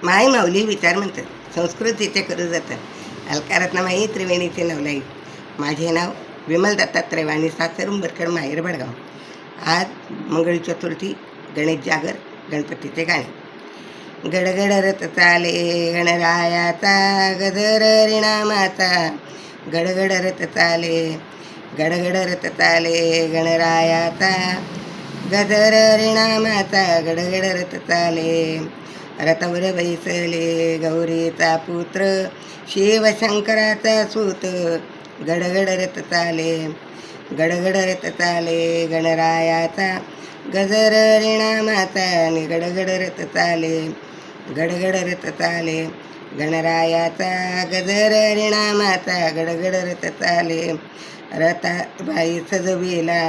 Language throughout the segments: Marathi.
माई माऊली विचार म्हणतात संस्कृतीचे करू जातात अलकारत्नमाई त्रिवेणीचे नवलाई. माझे नाव विमल दत्तात्रय वाणी सासर उंबरखेड माहेर भडगाव. आज मंगळी चतुर्थी, गणेश जागर, गणपतीचे गाणे. गडगड रथ चाले गणरायाचा गजर रिणामाचा, गडगड रथ चाले गडगड रथ चाले गणरायाचा गजर रिणामाचा, गडगड रथ चाले. रथावर बैसले गौरीचा पुत्र शिवशंकराचा सूत, गडगड रथ चाले गडगड रथ चाले गणरायाचा गजर रिणामाचा, आणि गडगड रथ चाले गडगड रथ चाले गणरायाचा गजर रिणामाचा, गडगड रथ चाले. रथात बाई सजविला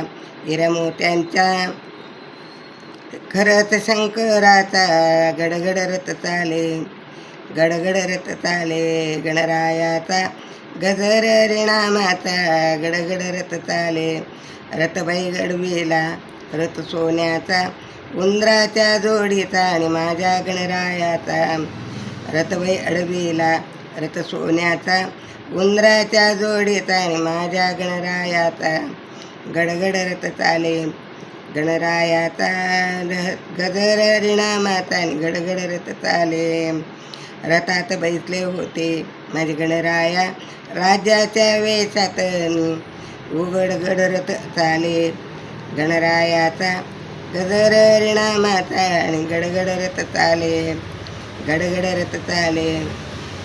हिरमोत्यांच्या खरंच शंकराचा, गडगड रथ चाले गडगड रथ चाले गणरायाचा गजर रिणामाचा, गडगड रथ चाले. रथबाई गडविला रथ सोन्याचा उंदराच्या जोडीचा, आणि माझ्या गणरायाचा. रथबाई अडविला रथ सोन्याचा उंदराच्या जोडीचा, आणि माझ्या गणरायाचा. गडगड रथ चाले गणरायाचा गजर रिणामाचा, आणि गडगड रथ चाले. रथात बैसले होते माझे गणराया राज्याच्या वेशात, उघडगड रथ चाले गणरायाचा गजर रिणामाचा, आणि गडगड रथ चाले गडगड रथ चाले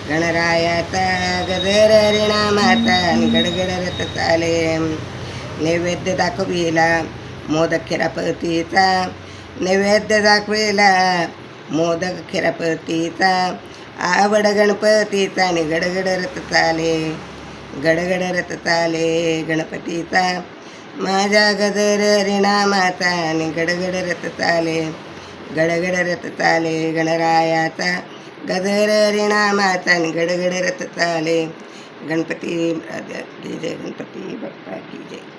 गणरायाचा गजर रिणामाचा, आणि गडगड रथ चाले. नैवेद्य दाखविला मोदक खिरापतीचा, नैवेद्य दाखविला मोदक खिरापतीचा, आवड गणपतीचा, आणि गडगड रथ चाले गडगड रथ चाले गणपतीचा. माझ्या गजर रिणामाचा, आणि गडगड रथ चाले गडगड रथ चाले गणरायाचा गजर रिणामाचा, आणि गडगड रथ चाले. गणपती राजा की जय, गणपती बाप्पा की जय.